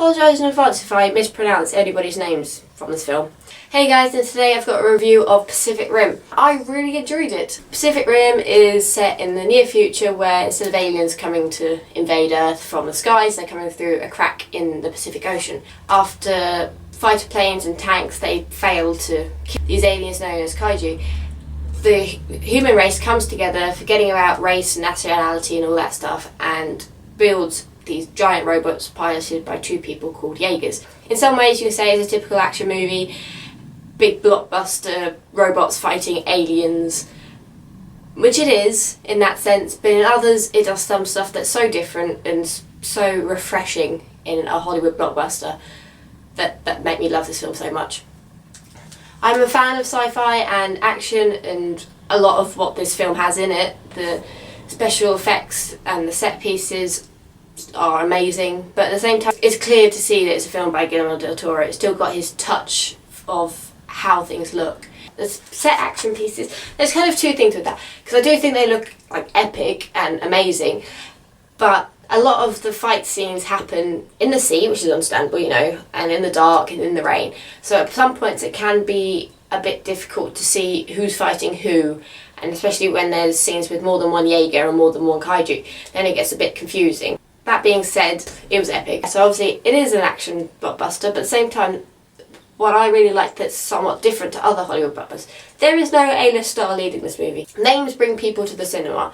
Apologise in advance if I mispronounce anybody's names from this film. Hey guys, and today I've got a review of Pacific Rim. I really enjoyed it. Pacific Rim is set in the near future where instead of aliens coming to invade Earth from the skies, they're coming through a crack in the Pacific Ocean. After fighter planes and tanks, they fail to kill these aliens known as kaiju. The human race comes together, forgetting about race and nationality and all that stuff, and builds these giant robots piloted by two people called Jaegers. In some ways you can say it's a typical action movie, big blockbuster robots fighting aliens, which it is in that sense, but in others it does some stuff that's so different and so refreshing in a Hollywood blockbuster that make me love this film so much. I'm a fan of sci-fi and action, and a lot of what this film has in it, the special effects and the set pieces are amazing, but at the same time it's clear to see that it's a film by Guillermo del Toro. It's still got his touch of how things look. There's set action pieces. There's kind of two things with that, because I do think they look like epic and amazing, but a lot of the fight scenes happen in the sea, which is understandable, you know, and in the dark and in the rain. So at some points it can be a bit difficult to see who's fighting who, and especially when there's scenes with more than one Jaeger or more than one kaiju, then it gets a bit confusing. That being said, it was epic. So obviously it is an action blockbuster, but at the same time, what I really like that's somewhat different to other Hollywood blockbusters, there is no A-list star leading this movie. Names bring people to the cinema.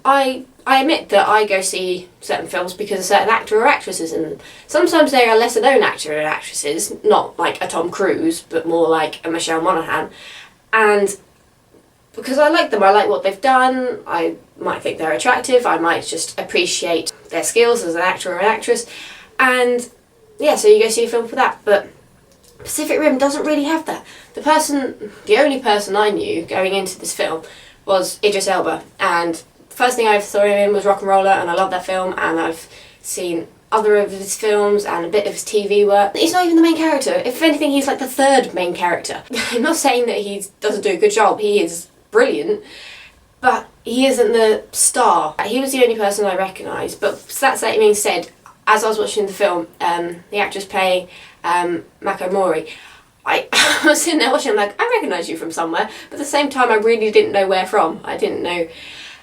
I admit that I go see certain films because a certain actor or actress is in them. Sometimes they are lesser known actor and actresses, not like a Tom Cruise, but more like a Michelle Monaghan. And because I like them, I like what they've done, I might think they're attractive, I might just appreciate their skills as an actor or an actress, and yeah, so you go see a film for that. But Pacific Rim doesn't really have that. The only person I knew going into this film was Idris Elba, and the first thing I ever saw him in was Rock and Roller, and I love that film, and I've seen other of his films and a bit of his TV work. He's not even the main character. If anything, he's like the third main character. I'm not saying that he doesn't do a good job, he is brilliant, but he isn't the star. He was the only person I recognised, but that being said, as I was watching the film, the actress playing Mako Mori, I was sitting there watching, I'm like, I recognise you from somewhere, but at the same time I really didn't know where from. I didn't know.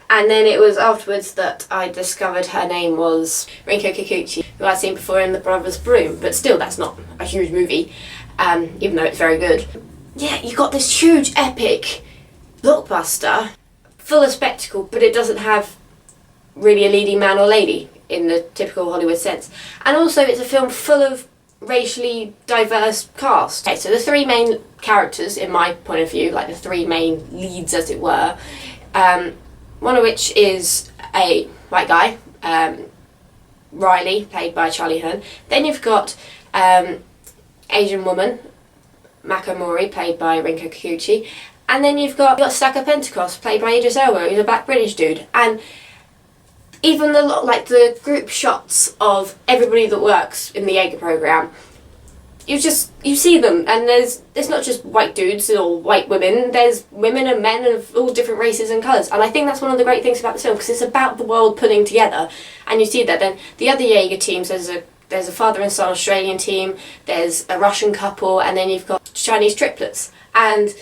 And then it was afterwards that I discovered her name was Rinko Kikuchi, who I'd seen before in The Brothers Bloom, but still that's not a huge movie, even though it's very good. Yeah, you got this huge epic blockbuster full of spectacle, but it doesn't have really a leading man or lady in the typical Hollywood sense. And also it's a film full of racially diverse cast. Okay, so the three main characters, in my point of view, like the three main leads as it were, one of which is a white guy, Riley, played by Charlie Hearn. Then you've got Asian woman, Mako Mori, played by Rinko Kikuchi. And then you've got Stacker Pentecost, played by Idris Elba, who's a black British dude. And even the group shots of everybody that works in the Jaeger program, you see them, and there's not just white dudes or white women, there's women and men of all different races and colours. And I think that's one of the great things about this film, because it's about the world pulling together, and you see that. Then the other Jaeger teams, there's a father and son Australian team, there's a Russian couple, and then you've got Chinese triplets. And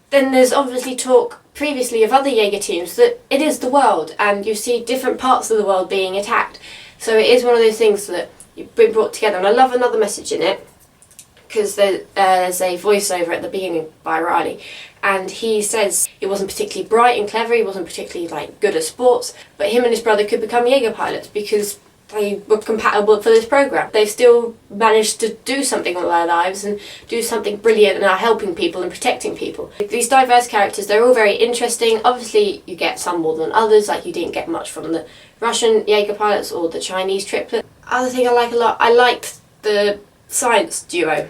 then there's obviously talk previously of other Jaeger teams that it is the world, and you see different parts of the world being attacked. So it is one of those things that you've been brought together. And I love another message in it, because there's a voiceover at the beginning by Riley, and he says he wasn't particularly bright and clever, he wasn't particularly good at sports, but him and his brother could become Jaeger pilots because they were compatible for this program. They've still managed to do something with their lives and do something brilliant and are helping people and protecting people. These diverse characters, they're all very interesting. Obviously you get some more than others, like you didn't get much from the Russian Jaeger pilots or the Chinese triplet. Other thing I like a lot, I liked the science duo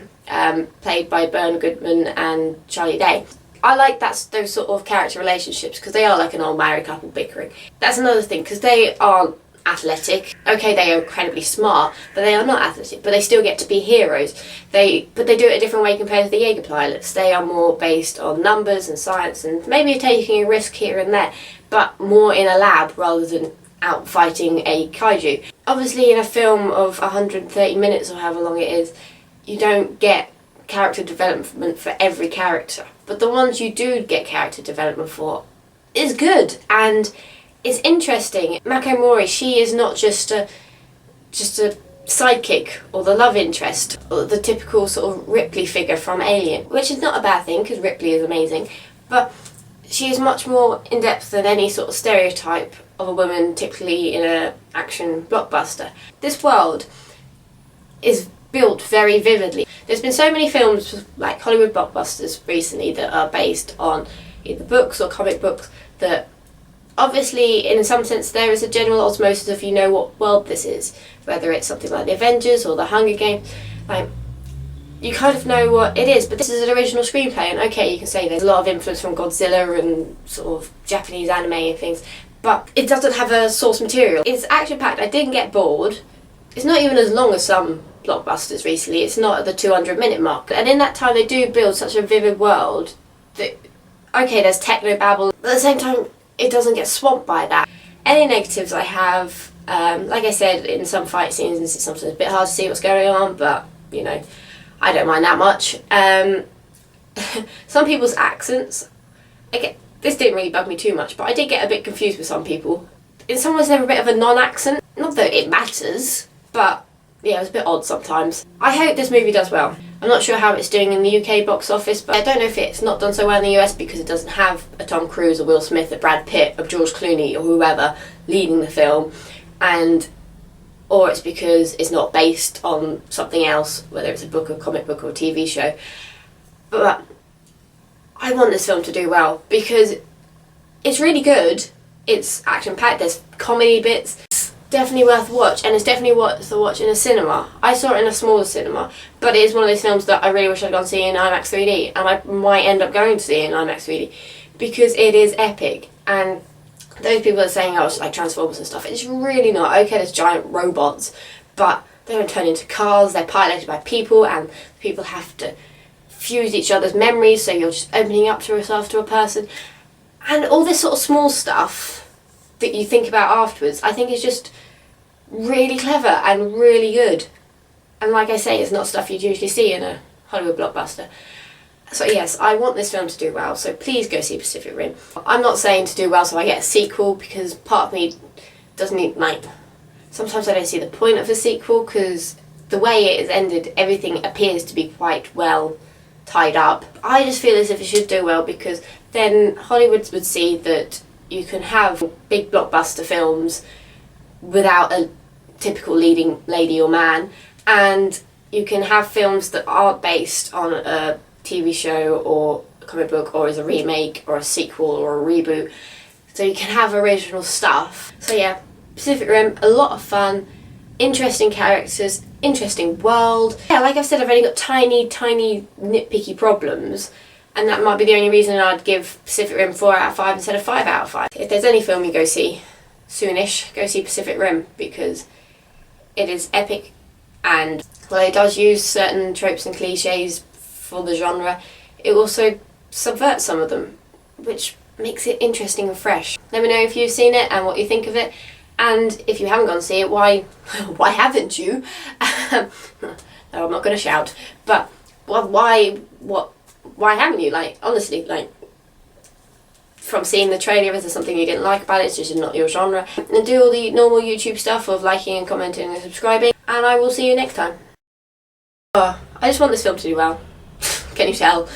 played by Burn Goodman and Charlie Day. I like those sort of character relationships, because they are like an old married couple bickering. That's another thing, because they aren't athletic. Okay, they are incredibly smart, but they are not athletic, but they still get to be heroes. But they do it a different way compared to the Jaeger pilots. They are more based on numbers and science, and maybe taking a risk here and there, but more in a lab rather than out fighting a kaiju. Obviously in a film of 130 minutes or however long it is, you don't get character development for every character. But the ones you do get character development for is good and it's interesting. Mako Mori, she is not just a sidekick or the love interest or the typical sort of Ripley figure from Alien, which is not a bad thing because Ripley is amazing, but she is much more in depth than any sort of stereotype of a woman typically in an action blockbuster. This world is built very vividly. There's been so many films like Hollywood blockbusters recently that are based on either books or comic books that obviously in some sense there is a general osmosis of you know what world this is, whether it's something like the Avengers or the Hunger Games, like you kind of know what it is, but this is an original screenplay and okay, you can say there's a lot of influence from Godzilla and sort of Japanese anime and things, but it doesn't have a source material. It's action packed. I didn't get bored. It's not even as long as some blockbusters recently. It's not at the 200-minute mark, and in that time they do build such a vivid world that okay, there's techno babble, but at the same time it doesn't get swamped by that. Any negatives I have, like I said, in some fight scenes it's sometimes a bit hard to see what's going on, but you know, I don't mind that much. Some people's accents, this didn't really bug me too much, but I did get a bit confused with some people. In some ways they're a bit of a non-accent, not that it matters, but yeah, it was a bit odd sometimes. I hope this movie does well. I'm not sure how it's doing in the UK box office, but I don't know if it's not done so well in the US because it doesn't have a Tom Cruise, a Will Smith, a Brad Pitt, a George Clooney or whoever leading the film, or it's because it's not based on something else, whether it's a book, a comic book or a TV show. But I want this film to do well because it's really good. It's action packed, there's comedy bits. It's definitely worth a watch, and it's definitely worth a watch in a cinema. I saw it in a smaller cinema, but it is one of those films that I really wish I'd gone to see in IMAX 3D, and I might end up going to see it in IMAX 3D because it is epic. And those people are saying, oh, it's like Transformers and stuff. It's really not. Okay, there's giant robots, but they don't turn into cars. They're piloted by people, and people have to fuse each other's memories, so you're just opening up to yourself to a person. And all this sort of small stuff that you think about afterwards, I think is just really clever and really good. And like I say, it's not stuff you'd usually see in a Hollywood blockbuster. So yes, I want this film to do well, so please go see Pacific Rim. I'm not saying to do well so I get a sequel, because part of me doesn't need, like, sometimes I don't see the point of a sequel, because the way it is ended, everything appears to be quite well tied up. I just feel as if it should do well, because then Hollywood would see that you can have big blockbuster films without a typical leading lady or man, and you can have films that aren't based on a TV show or a comic book or as a remake or a sequel or a reboot, so you can have original stuff. So yeah, Pacific Rim, a lot of fun, interesting characters, interesting world. Yeah, like I've said, I've only got tiny nitpicky problems, and that might be the only reason I'd give Pacific Rim 4 out of 5 instead of 5 out of 5. If there's any film you go see soonish, go see Pacific Rim, because it is epic, and while it does use certain tropes and cliches for the genre, it also subverts some of them, which makes it interesting and fresh. Let me know if you've seen it and what you think of it, and if you haven't gone to see it, why haven't you? No, I'm not going to shout, but why haven't you? Like, honestly, like, from seeing the trailer, is there something you didn't like about it? It's just not your genre. And do all the normal YouTube stuff of liking and commenting and subscribing, and I will see you next time. I just want this film to do well. Can you tell?